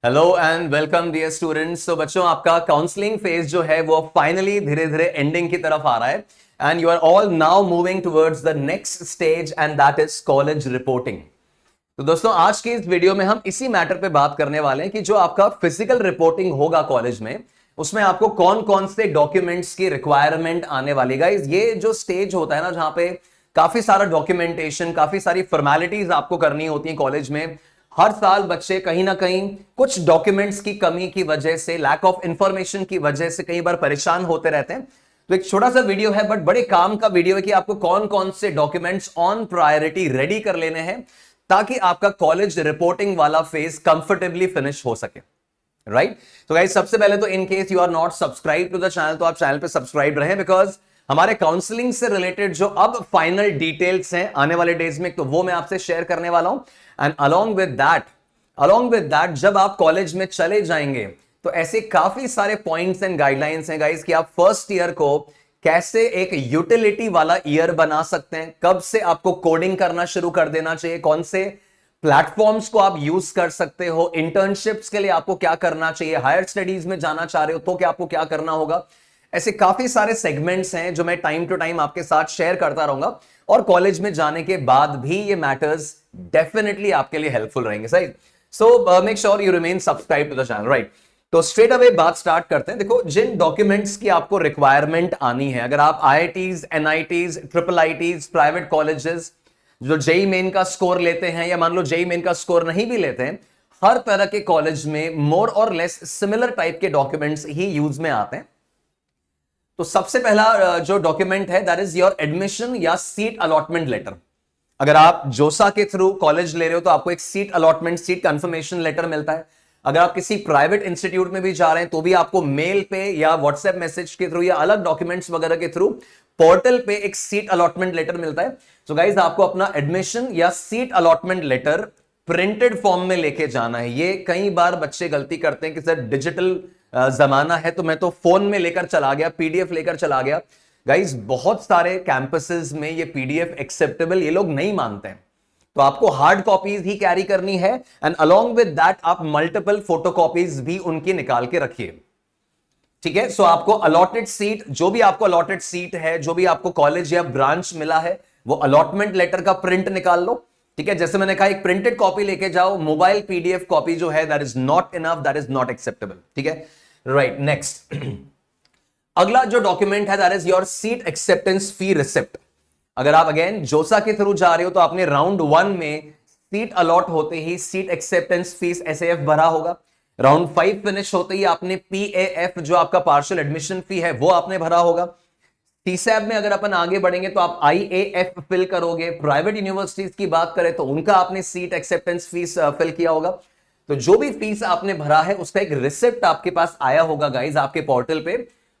Hello and welcome dear students. तो बच्चों, आपका काउंसलिंग फेज जो है वो फाइनली धीरे धीरे एंडिंग की तरफ आ रहा है and you are all now moving towards the next stage and that is college reporting. तो दोस्तों, आज की इस वीडियो में हम इसी मैटर पे बात करने वाले हैं कि जो आपका फिजिकल रिपोर्टिंग होगा कॉलेज में, उसमें आपको कौन कौन से डॉक्यूमेंट्स की रिक्वायरमेंट आने वाली। गाइस, ये जो स्टेज होता है ना, जहां पे काफी सारा डॉक्यूमेंटेशन, काफी सारी फॉर्मेलिटीज आपको करनी होती है कॉलेज में। हर साल बच्चे कहीं ना कहीं कुछ डॉक्यूमेंट्स की कमी की वजह से, लैक ऑफ इंफॉर्मेशन की वजह से कई बार परेशान होते रहते हैं। तो एक छोटा सा वीडियो है बट बड़े काम का वीडियो है कि आपको कौन कौन से डॉक्यूमेंट्स ऑन प्रायोरिटी रेडी कर लेने हैं ताकि आपका कॉलेज रिपोर्टिंग वाला फेज कंफर्टेबली फिनिश हो सके। राइट? तो गाइस, सबसे पहले तो in case you are not subscribe to the channel, तो आप चैनल पे सब्सक्राइब रहे, बिकॉज हमारे काउंसलिंग से रिलेटेड जो अब फाइनल डिटेल्स हैं आने वाले डेज में, तो वो मैं आपसे शेयर करने वाला हूं। एंड अलोंग विद दैट जब आप कॉलेज में चले जाएंगे तो ऐसे काफी सारे पॉइंट्स एंड गाइडलाइंस हैं गाइस कि आप फर्स्ट ईयर को कैसे एक यूटिलिटी वाला ईयर बना सकते हैं, कब से आपको कोडिंग करना शुरू कर देना चाहिए, कौन से प्लेटफॉर्म्स को आप यूज कर सकते हो, इंटर्नशिप्स के लिए आपको क्या करना चाहिए, हायर स्टडीज में जाना चाह रहे हो तो क्या आपको क्या करना होगा। ऐसे काफी सारे सेगमेंट्स हैं जो मैं टाइम टू टाइम आपके साथ शेयर करता रहूंगा और कॉलेज में जाने के बाद भी ये मैटर्स डेफिनेटली आपके लिए हेल्पफुल रहेंगे। सही? So make sure you remain subscribe to the channel. Right? तो स्ट्रेट अवे बात स्टार्ट करते हैं। देखो, जिन डॉक्यूमेंट्स की आपको रिक्वायरमेंट आनी है, अगर आप IITs, NITs, triple ITs, private colleges जो जेई मेन का स्कोर लेते हैं, या मान लो जेई मेन का स्कोर नहीं भी लेते हैं, हर तरह के कॉलेज में मोर और लेस सिमिलर टाइप के डॉक्यूमेंट्स ही यूज में आते हैं। तो सबसे पहला जो डॉक्यूमेंट है दैट इज योर एडमिशन या सीट अलॉटमेंट लेटर। अगर आप जोसा के थ्रू कॉलेज ले रहे हो तो आपको एक seat allotment, seat confirmation letter मिलता है। अगर आप किसी प्राइवेट इंस्टीट्यूट में भी जा रहे हैं तो भी आपको मेल पे या व्हाट्सएप मैसेज के थ्रू या अलग डॉक्यूमेंट्स वगैरह के थ्रू पोर्टल पे एक सीट अलॉटमेंट लेटर मिलता है। सो गाइस, आपको अपना एडमिशन या seat allotment letter printed form में लेके जाना है। ये कई बार बच्चे गलती करते हैं कि सर डिजिटल जमाना है तो मैं तो फोन में लेकर चला गया, पीडीएफ लेकर चला गया। गाइस, बहुत सारे कैंपसेस में ये पीडीएफ एक्सेप्टेबल ये लोग नहीं मानते हैं, तो आपको हार्ड कॉपीज ही कैरी करनी है एंड अलोंग विद दैट आप मल्टीपल फोटोकॉपीज भी उनकी निकाल के रखिए। ठीक है? सो आपको अलॉटेड सीट, जो भी आपको अलॉटेड सीट है, जो भी आपको कॉलेज या ब्रांच मिला है, वो अलॉटमेंट लेटर का प्रिंट निकाल लो। ठीक है? जैसे मैंने कहा, एक प्रिंटेड कॉपी लेके जाओ, मोबाइल पीडीएफ कॉपी जो है that is not enough, that is not acceptable. ठीक है? राइट, नेक्स्ट अगला जो डॉक्यूमेंट है that is your seat acceptance fee receipt. अगर आप अगेन जोसा के थ्रू जा रहे हो तो आपने राउंड 1 में सीट अलॉट होते ही सीट एक्सेप्टेंस फीस एसएएफ भरा होगा। राउंड 5 फिनिश होते ही आपने पीएएफ, जो आपका पार्शियल एडमिशन फी है, वो आपने भरा होगा। सीसैब में अगर अपन आगे बढ़ेंगे तो आप आईएएफ फिल करोगे। प्राइवेट यूनिवर्सिटीज की बात करें तो उनका आपने सीट एक्सेप्टेंस फीस फिल किया होगा। तो जो भी फीस आपने भरा है उसका एक रिसिप्ट आपके पास आया होगा गाइज आपके पोर्टल पे।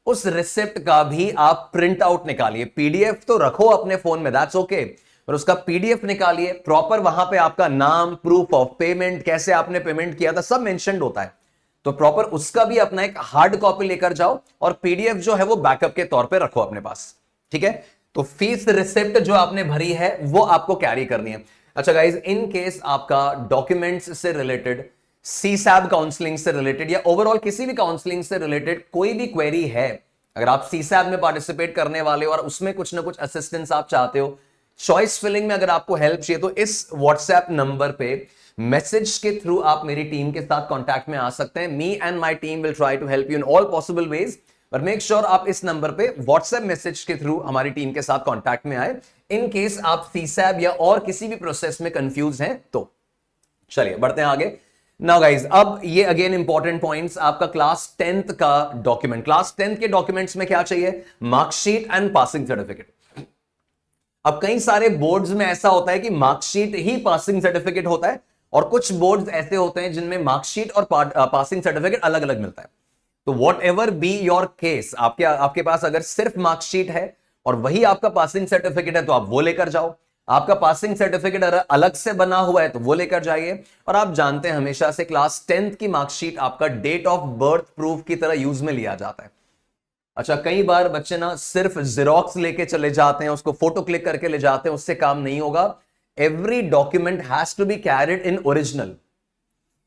उस रिसिप्ट का भी आप प्रिंट आउट निकालिए। पीडीएफ तो रखो अपने फोन में, दैट्स ओके, पर उसका पीडीएफ निकालिए। प्रॉपर वहां पे आपका नाम, प्रूफ ऑफ पेमेंट, कैसे आपने पेमेंट किया था, सब मेंशन्ड होता है। तो प्रॉपर उसका भी अपना एक हार्ड कॉपी लेकर जाओ और पीडीएफ जो है वो बैकअप के तौर पे रखो अपने पास। ठीक है? तो फीस रिसिप्ट जो आपने भरी है वो आपको कैरी करनी है। अच्छा गाइज, इन केस आपका डॉक्यूमेंट्स से रिलेटेड, सीसैब काउंसलिंग से रिलेटेड या ओवरऑल किसी भी काउंसलिंग से रिलेटेड कोई भी क्वेरी है, अगर आप सीसैब में पार्टिसिपेट करने वाले हो और उसमें कुछ ना कुछ असिस्टेंस आप चाहते हो, चॉइस फिलिंग में अगर आपको हेल्प चाहिए, तो इस व्हाट्सएप नंबर पे मैसेज के थ्रू आप मेरी टीम के साथ कांटेक्ट में आ सकते हैं। Me and my team will try to help you in all possible ways, but make sure आप इस नंबर पे व्हाट्सएप मैसेज के थ्रू हमारी टीम के साथ कांटेक्ट में आए इन केस आप सीसैब या और किसी भी प्रोसेस में कंफ्यूज हैं तो। चलिए बढ़ते हैं आगे। नाउ गाइज, अब ये अगेन इंपॉर्टेंट पॉइंट्स, आपका क्लास 10th का डॉक्यूमेंट। क्लास 10th के डॉक्यूमेंट्स में क्या चाहिए? Marksheet and passing certificate. अब कई सारे बोर्ड्स में ऐसा होता है कि मार्कशीट ही पासिंग सर्टिफिकेट होता है और कुछ बोर्ड्स ऐसे होते हैं जिनमें मार्कशीट और पासिंग सर्टिफिकेट अलग अलग मिलता है। तो what ever be your case, आपके पास अगर सिर्फ मार्कशीट है और वही आपका पासिंग सर्टिफिकेट है तो आप वो लेकर जाओ। आपका पासिंग सर्टिफिकेट अलग से बना हुआ है तो वो लेकर जाइए। और आप जानते हैं हमेशा से क्लास 10th की मार्कशीट आपका डेट ऑफ बर्थ प्रूफ की तरह यूज में लिया जाता है। अच्छा, कई बार बच्चे ना सिर्फ जेरोक्स लेके चले जाते हैं, उसको फोटो क्लिक करके ले जाते हैं, उससे काम नहीं होगा। Every document has to be carried in original.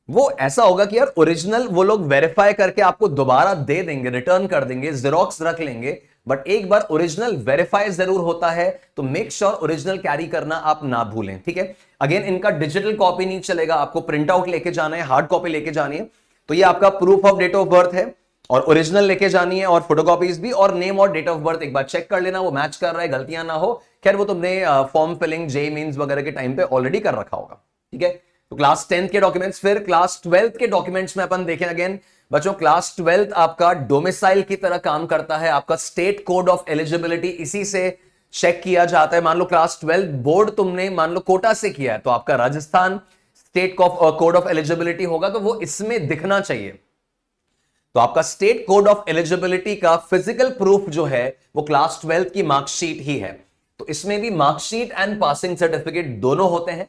वो ऐसा होगा कि यार ओरिजिनल वो लोग वेरीफाई करके आपको दोबारा दे देंगे, रिटर्न कर देंगे, जेरोक्स रख लेंगे, बट एक बार ओरिजिनल वेरीफाई जरूर होता है, तो मेक श्योर ओरिजिनल कैरी करना आप ना भूलें, ठीक है। अगेन इनका डिजिटल कॉपी नहीं चलेगा, आपको प्रिंट आउट लेके जाना है, हार्ड कॉपी लेके जानी है। तो ये आपका proof of date of birth है और ओरिजिनल लेके जानी है, और फोटोकॉपीज भी, और नेम और डेट ऑफ बर्थ एक बार चेक कर लेना वो मैच कर रहा है, गलतियां ना हो। खैर वो तुमने फॉर्म फिलिंग जे मीन्स वगैरह के टाइम पे ऑलरेडी कर रखा होगा, ठीक है। तो क्लास 10th के डॉक्यूमेंट्स, फिर क्लास 12th के डॉक्यूमेंट्स में अपन देखें अगेन बच्चों, क्लास 12th आपका डोमिसाइल की तरह काम करता है, आपका स्टेट कोड ऑफ एलिजिबिलिटी इसी से चेक किया जाता है। मान लो क्लास 12 बोर्ड तुमने मान लो कोटा से किया है, तो आपका Rajasthan state code of eligibility होगा, तो वो इसमें दिखना चाहिए। तो आपका स्टेट कोड ऑफ एलिजिबिलिटी का फिजिकल प्रूफ जो है वो क्लास 12 की मार्कशीट ही है। तो इसमें भी मार्कशीट एंड पासिंग सर्टिफिकेट दोनों होते हैं।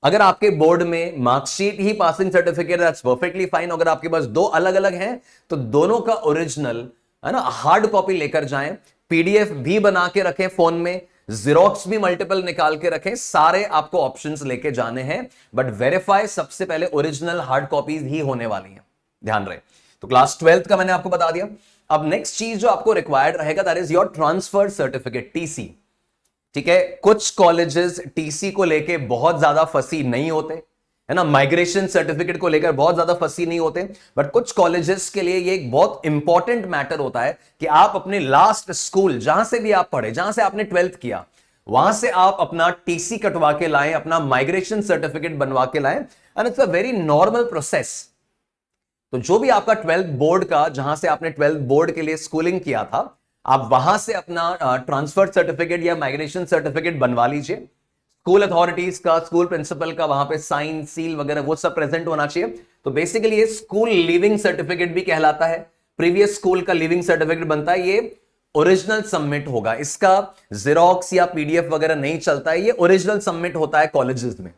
अगर आपके बोर्ड में marksheet he passing certificate, that's perfectly fine. अगर आपके पास दो अलग अलग हैं तो दोनों का ओरिजिनल है ना, हार्ड कॉपी लेकर जाएं, पीडीएफ भी बना के रखें फोन में, जेरोक्स भी मल्टीपल निकाल के रखें, सारे आपको ऑप्शंस लेके जाने हैं, बट वेरीफाई सबसे पहले ओरिजिनल हार्ड कॉपीज ही होने वाली हैं, ध्यान रहे। तो क्लास 12th का मैंने आपको बता दिया। अब नेक्स्ट चीज जो आपको रिक्वायर्ड रहेगा that is your transfer certificate, TC, ठीक है। कुछ कॉलेजेस टीसी को लेके बहुत ज्यादा फंसी नहीं होते, है ना, माइग्रेशन सर्टिफिकेट को लेकर बहुत ज्यादा फंसी नहीं होते, बट कुछ कॉलेजेस के लिए ये एक बहुत इंपॉर्टेंट मैटर होता है कि आप अपने लास्ट स्कूल जहां से भी आप पढ़े, जहां से आपने 12th किया, वहां से आप अपना टीसी कटवा के लाएं, अपना माइग्रेशन सर्टिफिकेट बनवा के लाएं, and it's a very normal process. तो जो भी आपका 12th बोर्ड का, जहां से आपने 12th बोर्ड के लिए स्कूलिंग किया था, आप वहां से अपना ट्रांसफर सर्टिफिकेट या माइग्रेशन सर्टिफिकेट बनवा लीजिए। स्कूल अथॉरिटीज का, स्कूल प्रिंसिपल का वहां पे साइन, सील वगैरह वो सब प्रेजेंट होना चाहिए। तो बेसिकली ये स्कूल लीविंग सर्टिफिकेट भी कहलाता है, प्रीवियस स्कूल का लीविंग सर्टिफिकेट बनता है, ये ओरिजिनल सबमिट होगा, इसका जेरोक्स या पीडीएफ वगैरह नहीं चलता है, ये ओरिजिनल सबमिट होता है कॉलेजेस में।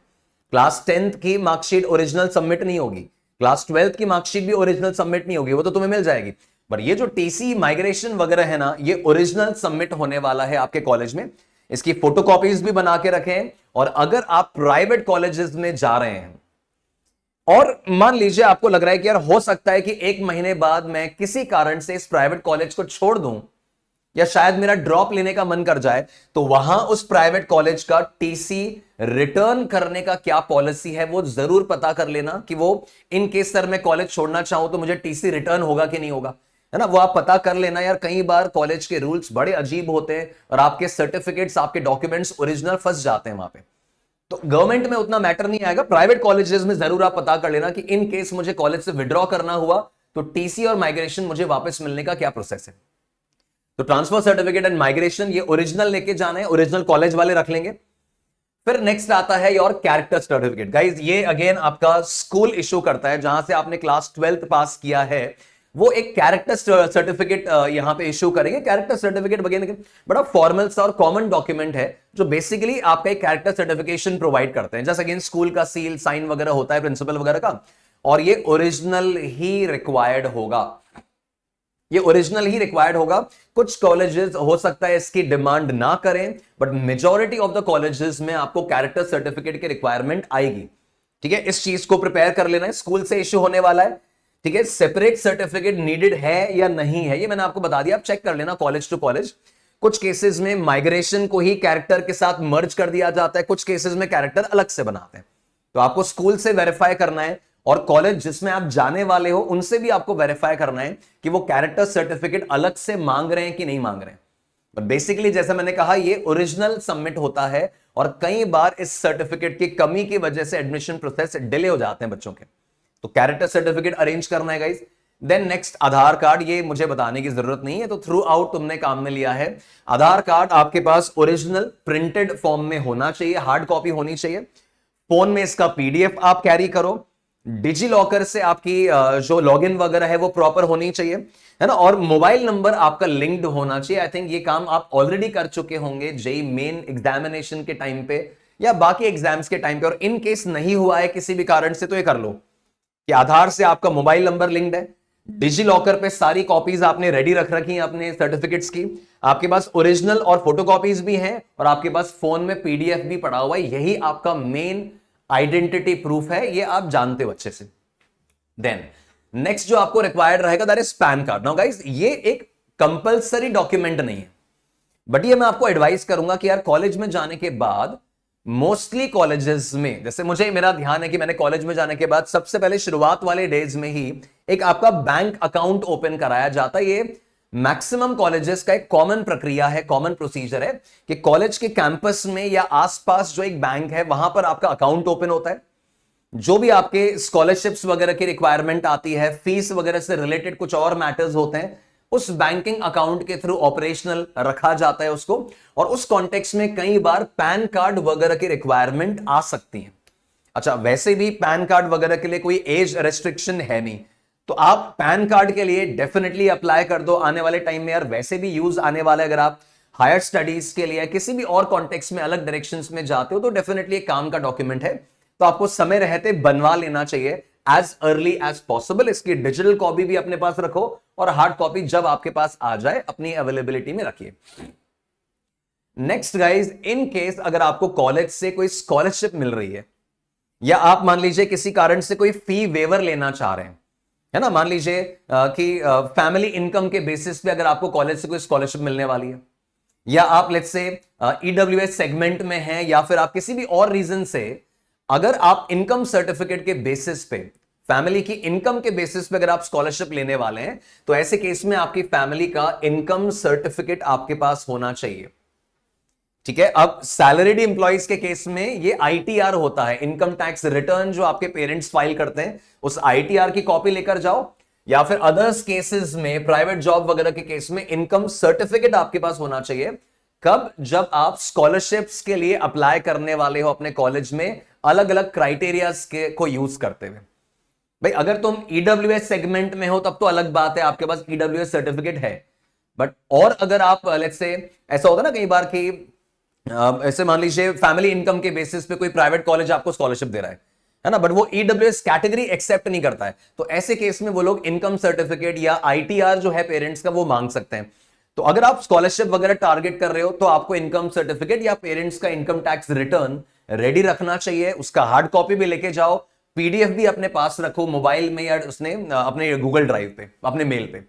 क्लास 10th की मार्कशीट ओरिजिनल सबमिट नहीं होगी, क्लास 12th की मार्कशीट भी ओरिजिनल सबमिट नहीं होगी, वो तो तुम्हें मिल जाएगी, पर ये जो टीसी माइग्रेशन वगैरह है ना, ये ओरिजिनल सबमिट होने वाला है आपके कॉलेज में। इसकी फोटोकॉपीज भी बना के रखें। और अगर आप प्राइवेट कॉलेजेस में जा रहे हैं और मान लीजिए आपको लग रहा है कि यार हो सकता है कि 1 महीने बाद मैं किसी कारण से इस प्राइवेट कॉलेज को छोड़ दूं, या शायद मेरा ड्रॉप लेने का मन कर जाए, तो वहां उस प्राइवेट कॉलेज का टीसी रिटर्न करने का क्या पॉलिसी है वो जरूर पता कर लेना, कि वो इन केस सर मैं कॉलेज छोड़ना चाहूं तो मुझे टीसी रिटर्न होगा कि नहीं होगा, है ना, वो आप पता कर लेना यार। कई बार कॉलेज के रूल्स बड़े अजीब होते हैं और आपके सर्टिफिकेट्स, आपके डॉक्यूमेंट्स ओरिजिनल फंस जाते हैं वहां पे। तो गवर्नमेंट में उतना मैटर नहीं आएगा, प्राइवेट कॉलेजेस में जरूर आप पता कर लेना कि इन केस मुझे कॉलेज से विड्रॉ करना हुआ तो टीसी और माइग्रेशन मुझे वापस मिलने का क्या प्रोसेस है। तो ट्रांसफर सर्टिफिकेट एंड माइग्रेशन ये ओरिजिनल लेके जाना है, ओरिजिनल कॉलेज वाले रख लेंगे। फिर नेक्स्ट आता है योर कैरेक्टर सर्टिफिकेट। गाइज ये अगेन आपका स्कूल इशू करता है, जहां से आपने क्लास 12th पास किया है, वो एक कैरेक्टर सर्टिफिकेट यहां पे इशू करेंगे। कैरेक्टर सर्टिफिकेट वगैरह बड़ा फॉर्मल सा और कॉमन डॉक्यूमेंट है, जो बेसिकली आपका एक कैरेक्टर सर्टिफिकेशन प्रोवाइड करते हैं। जैसे अगेन स्कूल का सील, साइन वगैरह होता है प्रिंसिपल वगैरह का, और ये ओरिजिनल ही रिक्वायर्ड होगा, ये ओरिजिनल ही रिक्वायर्ड होगा। कुछ कॉलेजेस हो सकता है इसकी डिमांड ना करें, but majority of the colleges में आपको कैरेक्टर सर्टिफिकेट की रिक्वायरमेंट आएगी, ठीक है। इस चीज को प्रिपेयर कर लेना है, स्कूल से इश्यू होने वाला है, ठीक है। सेपरेट सर्टिफिकेट नीडेड है या नहीं है ये मैंने आपको बता दिया, आप चेक कर लेना कॉलेज टू कॉलेज। कुछ केसेस में माइग्रेशन को ही कैरेक्टर के साथ मर्ज कर दिया जाता है, कुछ केसेस में कैरेक्टर अलग से बनाते हैं। तो आपको स्कूल से वेरीफाई करना है, और कॉलेज जिसमें आप जाने वाले हो उनसे भी आपको वेरीफाई करना है कि वो कैरेक्टर सर्टिफिकेट अलग से मांग रहे हैं कि नहीं मांग रहे हैं। बट बेसिकली जैसा मैंने कहा, ये ओरिजिनल सबमिट होता है, और कई बार इस सर्टिफिकेट की कमी की वजह से एडमिशन प्रोसेस डिले हो जाते हैं बच्चों के। तो कैरेक्टर सर्टिफिकेट अरेंज करना है गाइस। देन नेक्स्ट आधार कार्ड, ये मुझे बताने की जरूरत नहीं है, तो थ्रू आउट तुमने काम में लिया है। आधार कार्ड आपके पास ओरिजिनल प्रिंटेड फॉर्म में होना चाहिए, हार्ड कॉपी होनी चाहिए। फोन में इसका पीडीएफ आप कैरी करो, डिजी लॉकर से आपकी जो लॉगिन वगैरह है वो प्रॉपर होनी चाहिए, है ना, और मोबाइल नंबर आपका लिंक्ड होना चाहिए। आई थिंक ये काम आप ऑलरेडी कर चुके होंगे जेई मेन एग्जामिनेशन के टाइम पे या बाकी एग्जाम्स के टाइम पे, और इन केस नहीं हुआ है किसी भी कारण से तो ये कर लो कि आधार से आपका मोबाइल नंबर लिंक्ड है, डिजी लॉकर पे सारी कॉपीज आपने रेडी रख रखी हैं अपने सर्टिफिकेट्स की, आपके पास ओरिजिनल और फोटोकॉपीज भी हैं, और आपके पास फोन में पीडीएफ भी पड़ा हुआ है। यही आपका मेन आइडेंटिटी प्रूफ है, ये आप जानते हो अच्छे से, देन नेक्स्ट जो आपको रिक्वायर्ड रहेगा that is pan card. Now guys, ये एक कंपलसरी डॉक्यूमेंट नहीं है, बट ये मैं आपको एडवाइस करूंगा कि यार कॉलेज में जाने के बाद मोस्टली कॉलेजेस में, जैसे मुझे मेरा ध्यान है कि मैंने कॉलेज में जाने के बाद सबसे पहले शुरुआत वाले डेज में ही एक आपका बैंक अकाउंट ओपन कराया जाता है। ये मैक्सिमम कॉलेजेस का एक कॉमन प्रक्रिया है, कॉमन प्रोसीजर है कि कॉलेज के कैंपस में या आसपास जो एक बैंक है वहां पर आपका अकाउंट ओपन होता है। जो भी आपके स्कॉलरशिप्स वगैरह की रिक्वायरमेंट आती है, फीस वगैरह से रिलेटेड कुछ और मैटर्स होते हैं, उस बैंकिंग अकाउंट के थ्रू ऑपरेशनल रखा जाता है उसको। और उस कॉन्टेक्स्ट में कई बार पैन कार्ड वगैरह की रिक्वायरमेंट आ सकती है। अच्छा, वैसे भी पैन कार्ड वगैरह के लिए कोई एज रेस्ट्रिक्शन है नहीं, तो आप पैन कार्ड के लिए डेफिनेटली अप्लाई कर दो आने वाले टाइम में। यार वैसे भी यूज आने वाला है, अगर आप हायर स्टडीज के लिए किसी भी और कॉन्टेक्स्ट में अलग डायरेक्शंस में जाते हो तो डेफिनेटली एक काम का डॉक्यूमेंट है, तो आपको समय रहते बनवा लेना चाहिए एज अर्ली एज पॉसिबल। इसकी डिजिटल कॉपी भी अपने पास रखो और हार्ड कॉपी जब आपके पास आ जाए अपनी अवेलेबिलिटी में रखिए। नेक्स्ट गाइज, इन केस अगर आपको कॉलेज से कोई स्कॉलरशिप मिल रही है या आप मान लीजिए किसी कारण से कोई फी वेवर लेना चाह रहे हैं, है ना, मान लीजिए कि फैमिली इनकम के बेसिस पे अगर आपको कॉलेज से कोई स्कॉलरशिप मिलने वाली है, या आप लेट्स से ईडब्ल्यूएस सेगमेंट में हैं, या फिर आप किसी भी और रीजन से अगर आप इनकम सर्टिफिकेट के बेसिस पे, फैमिली की इनकम के बेसिस पे अगर आप स्कॉलरशिप लेने वाले हैं, तो ऐसे केस में आपकी फैमिली का इनकम सर्टिफिकेट आपके पास होना चाहिए। ठीक है, अब सैलरीड एम्प्लॉइज के केस में ये आईटीआर होता है, इनकम टैक्स रिटर्न जो आपके पेरेंट्स फाइल करते हैं, उस आईटीआर की कॉपी लेकर जाओ। या फिर अदर्स केसेस में, प्राइवेट जॉब वगैरह के केस में इनकम सर्टिफिकेट आपके पास होना चाहिए। कब? जब आप स्कॉलरशिप्स के लिए अप्लाई करने वाले हो अपने कॉलेज में, अलग अलग क्राइटेरियाज के को यूज करते हुए। भाई अगर तुम ईडब्ल्यूएस सेगमेंट में हो तब तो अलग बात है, आपके पास ईडब्ल्यूएस सर्टिफिकेट है। बट और अगर आप लेट्स से, ऐसा होता है ना कई बार कि ऐसे मान लीजिए फैमिली इनकम के बेसिस पे कोई प्राइवेट कॉलेज आपको स्कॉलरशिप दे रहा है ना, बट वो ईडब्ल्यूएस कैटेगरी एक्सेप्ट नहीं करता है, तो ऐसे केस में वो लोग इनकम सर्टिफिकेट या आईटीआर जो है पेरेंट्स का वो मांग सकते हैं। तो अगर आप स्कॉलरशिप वगैरह टारगेट कर रहे हो तो आपको इनकम सर्टिफिकेट या पेरेंट्स का इनकम टैक्स रिटर्न रेडी रखना चाहिए। उसका हार्ड कॉपी भी लेके जाओ, पीडीएफ भी अपने पास रखो मोबाइल में या उसने अपने गूगल ड्राइव पे, अपने मेल पे।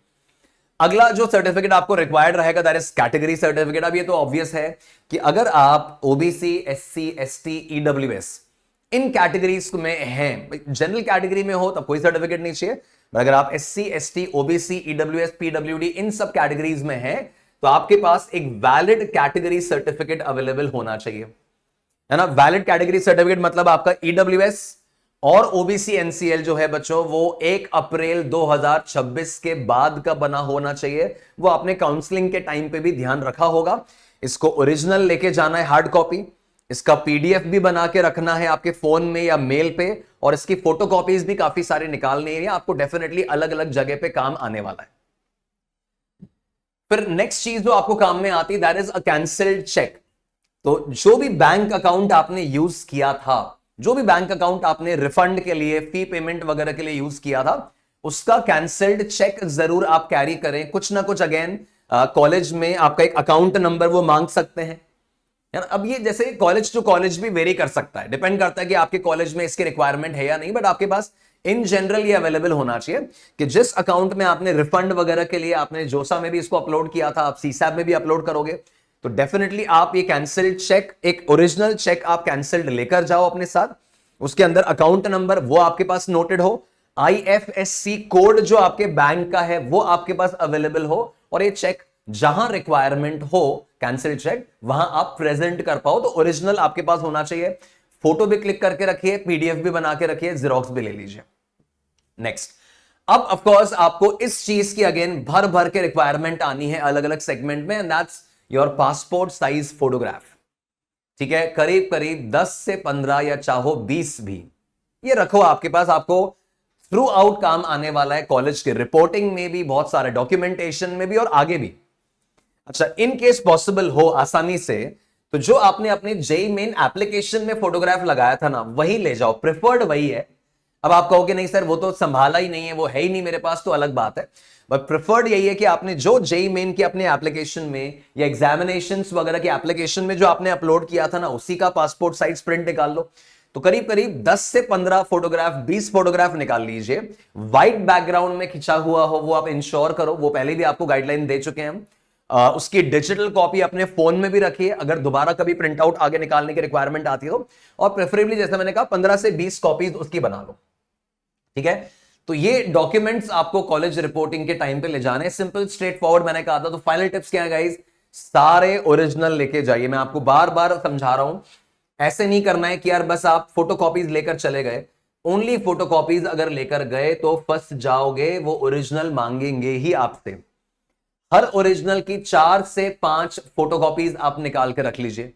अगला जो सर्टिफिकेट आपको रिक्वायर्ड रहेगा दैट इज कैटेगरी सर्टिफिकेट। अब ये तो ऑब्वियस है कि अगर आप ओबीसी, एससी, एसटी, ईडब्ल्यूएस इन कैटेगरीज में हैं, जनरल कैटेगरी में हो तब कोई सर्टिफिकेट नहीं चाहिए, पर अगर आप एससी, एसटी, ओबीसी, ईडब्ल्यूएस, पीडब्ल्यूडी इन सब कैटेगरीज में हैं तो आपके पास एक वैलिड कैटेगरी सर्टिफिकेट अवेलेबल होना चाहिए, है ना। वैलिड कैटेगरी सर्टिफिकेट मतलब आपका ईडब्ल्यूएस और ओबीसी एनसीएल जो है बच्चों वो 1 अप्रैल 2026 के बाद का बना होना चाहिए। वो आपने काउंसलिंग के टाइम पे भी ध्यान रखा होगा। इसको ओरिजिनल लेके जाना है, हार्ड कॉपी, इसका पीडीएफ भी बना के रखना है आपके फोन में या मेल पे, और इसकी फोटो कॉपीज भी काफी सारे निकालनी है, आपको डेफिनेटली अलग अलग जगह पे काम आने वाला है। फिर नेक्स्ट चीज जो आपको काम में आती है that is a cancelled cheque. तो जो भी बैंक अकाउंट आपने यूज किया था, जो भी बैंक अकाउंट आपने रिफंड के लिए, फी पेमेंट वगैरह के लिए यूज किया था, उसका कैंसिल्ड चेक जरूर आप कैरी करें। कुछ ना कुछ अगेन कॉलेज में आपका एक अकाउंट नंबर वो मांग सकते हैं, है ना। अब ये जैसे कॉलेज टू कॉलेज भी वेरी कर सकता है, डिपेंड करता है कि आपके कॉलेज में इसकी रिक्वायरमेंट है या नहीं, बट आपके पास इन जनरल ये अवेलेबल होना चाहिए कि जिस अकाउंट में आपने रिफंड वगैरह के लिए, आपने जोसा में भी इसको अपलोड किया था, आप सीसैप में भी अपलोड करोगे, तो डेफिनेटली आप ये कैंसिल्ड चेक, एक ओरिजिनल चेक आप कैंसिल्ड लेकर जाओ अपने साथ। उसके अंदर अकाउंट नंबर वो आपके पास नोटेड हो, आईएफएससी कोड जो आपके बैंक का है वो आपके पास अवेलेबल हो, और ये चेक जहां रिक्वायरमेंट हो कैंसिल्ड चेक वहां आप प्रेजेंट कर पाओ। तो ओरिजिनल आपके पास होना चाहिए, फोटो भी क्लिक करके रखिए, पीडीएफ भी बना के रखिए, जेरोक्स भी ले लीजिए। नेक्स्ट, अब ऑफ कोर्स आपको इस चीज की अगेन भर भर के रिक्वायरमेंट आनी है अलग अलग सेगमेंट में, and that's your passport size photograph. ठीक है, करीब करीब 10 से 15 या चाहो 20 भी ये रखो आपके पास, आपको थ्रू आउट काम आने वाला है, कॉलेज के रिपोर्टिंग में भी, बहुत सारे डॉक्यूमेंटेशन में भी और आगे भी। अच्छा, इन केस पॉसिबल हो आसानी से तो जो आपने अपने जेई मेन एप्लीकेशन में फोटोग्राफ लगाया था ना वही ले जाओ, प्रेफर्ड वही है। अब आप कहोगे नहीं सर वो तो संभाला ही नहीं है, वो है ही नहीं मेरे पास, तो अलग बात है, बट प्रेफर्ड यही है कि आपने जो जेई मेन की अपने एप्लीकेशन में या एग्जामिनेशंस वगैरह की एप्लीकेशन में जो आपने अपलोड किया था ना उसी का पासपोर्ट साइज प्रिंट निकाल लो। तो करीब करीब 10 से 15 फोटोग्राफ, 20 फोटोग्राफ निकाल लीजिए, व्हाइट बैकग्राउंड में खिंचा हुआ हो, वो आप इंश्योर करो, वो पहले भी आपको गाइडलाइन दे चुके हैं हम। उसकी डिजिटल कॉपी अपने फोन में भी रखिए, अगर दोबारा कभी प्रिंट आउट आगे निकालने की रिक्वायरमेंट आती हो, और प्रेफरेबली जैसे मैंने कहा 15 से 20 कॉपीज उसकी बना लो, ठीक है। तो ये डॉक्यूमेंट्स आपको कॉलेज रिपोर्टिंग के टाइम पे ले जाने, सिंपल स्ट्रेट फॉरवर्ड मैंने कहा था। तो फाइनल टिप्स क्या है गाइस, सारे ओरिजिनल लेके जाइए। मैं आपको बार बार समझा रहा हूं, ऐसे नहीं करना है कि यार बस आप फोटोकॉपीज लेकर चले गए। ओनली फोटोकॉपीज अगर लेकर गए तो फंस जाओगे, वो ओरिजिनल मांगेंगे ही आपसे। हर ओरिजिनल की 4 से 5 फोटोकॉपीज आप निकाल के रख लीजिए।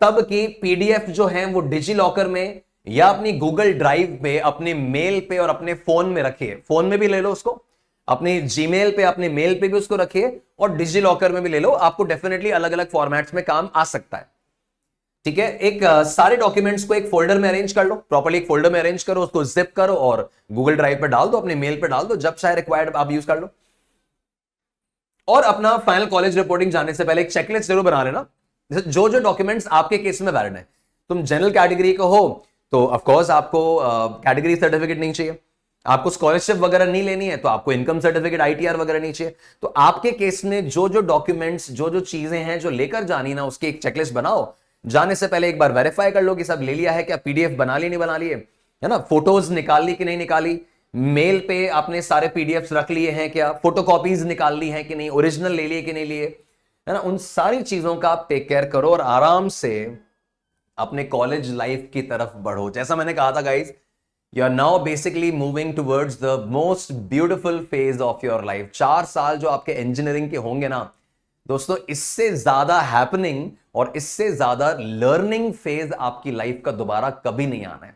तब की पीडीएफ जो है वो डिजी लॉकर में या अपनी गूगल ड्राइव पे, अपने मेल पे और अपने फोन में रखिए। फोन में भी ले लो उसको, अपने जीमेल पे, अपने मेल पे भी उसको रखिए, और डिजी लॉकर में भी ले लो। आपको डेफिनेटली अलग अलग फॉर्मेट्स में काम आ सकता है, ठीक है। एक सारे डॉक्यूमेंट्स को एक फोल्डर में अरेंज कर लो, प्रॉपर्ली एक फोल्डर में अरेंज करो, उसको जिप करो और गूगल ड्राइव पे डाल दो, अपने मेल पे डाल दो, जब चाहे रिक्वायर्ड आप यूज कर लो। और अपना फाइनल कॉलेज रिपोर्टिंग जाने से पहले एक चेकलिस्ट जरूर बना लेना, जैसे जो जो डॉक्यूमेंट्स आपके केस में वैलिड है। तुम जनरल कैटेगरी को हो तो ऑफ कोर्स आपको कैटेगरी सर्टिफिकेट नहीं चाहिए, आपको स्कॉलरशिप वगैरह नहीं लेनी है तो आपको इनकम सर्टिफिकेट, आईटीआर वगैरह नहीं चाहिए। तो आपके केस में जो जो डॉक्यूमेंट्स, जो जो चीजें हैं जो लेकर जानी ना, उसकी एक चेकलिस्ट बनाओ। जाने से पहले एक बार वेरीफाई कर लो कि सब ले लिया है क्या, पीडीएफ बना ली नहीं बना लिए, है ना, फोटोज निकाल ली कि नहीं निकाली, मेल पे आपने सारे पीडीएफ रख लिए हैं क्या, फोटोकॉपीज निकाल ली हैं कि नहीं, ओरिजिनल ले लिए कि नहीं लिए, है ना। उन सारी चीजों का आप टेक केयर करो और आराम से अपने कॉलेज लाइफ की तरफ बढ़ो। जैसा मैंने कहा था guys, you are now basically moving towards the most beautiful phase of your life. 4 साल जो आपके इंजीनियरिंग के होंगे ना दोस्तों, इससे ज्यादा हैपनिंग और इससे ज्यादा लर्निंग फेज आपकी लाइफ का दोबारा कभी नहीं आना है।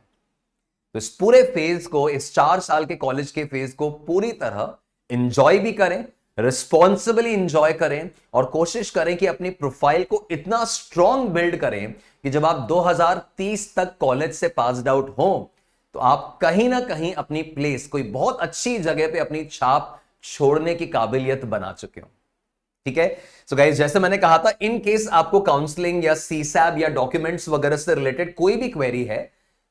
तो इस पूरे फेज को, इस 4 साल के कॉलेज के फेज को पूरी तरह इंजॉय भी करें, रिस्पॉन्सिबली इंजॉय करें, और कोशिश करें कि अपनी प्रोफाइल को इतना स्ट्रॉन्ग बिल्ड करें कि जब आप 2030 तक कॉलेज से पास्ड आउट हो तो आप कहीं ना कहीं अपनी प्लेस, कोई बहुत अच्छी जगह पे अपनी छाप छोड़ने की काबिलियत बना चुके हो, ठीक है। सो गाइस, जैसे मैंने कहा था, इन केस आपको काउंसलिंग या सीसैब या डॉक्यूमेंट्स वगैरह से रिलेटेड कोई भी क्वेरी है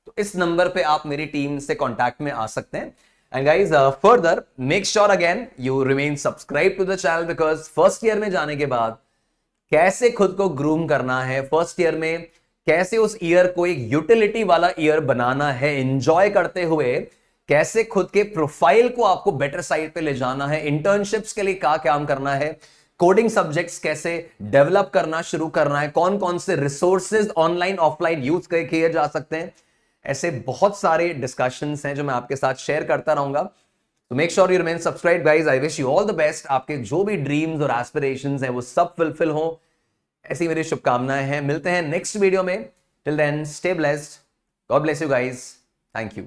तो इस नंबर पे आप मेरी टीम से कांटेक्ट में आ सकते हैं। And guys, further make sure again you remain subscribe to the channel, because first year में जाने के बाद कैसे खुद को ग्रूम करना है, फर्स्ट ईयर में कैसे उस ईयर को एक यूटिलिटी वाला ईयर बनाना है, एंजॉय करते हुए कैसे खुद के प्रोफाइल को आपको बेटर साइड पे ले जाना है, इंटर्नशिप्स के लिए क्या काम करना है, कोडिंग सब्जेक्ट्स कैसे डेवलप करना शुरू करना है, कौन कौन से रिसोर्सेज ऑनलाइन ऑफलाइन यूज किए जा सकते हैं, ऐसे बहुत सारे डिस्कशंस हैं जो मैं आपके साथ शेयर करता रहूंगा। तो make sure you remain subscribe guys. I wish you all the best. आपके जो भी ड्रीम्स और एस्पिरेशंस हैं वो सब फुलफिल हो, ऐसी मेरी शुभकामनाएं हैं। मिलते हैं नेक्स्ट वीडियो में। Till then stay blessed, God bless you guys, thank you.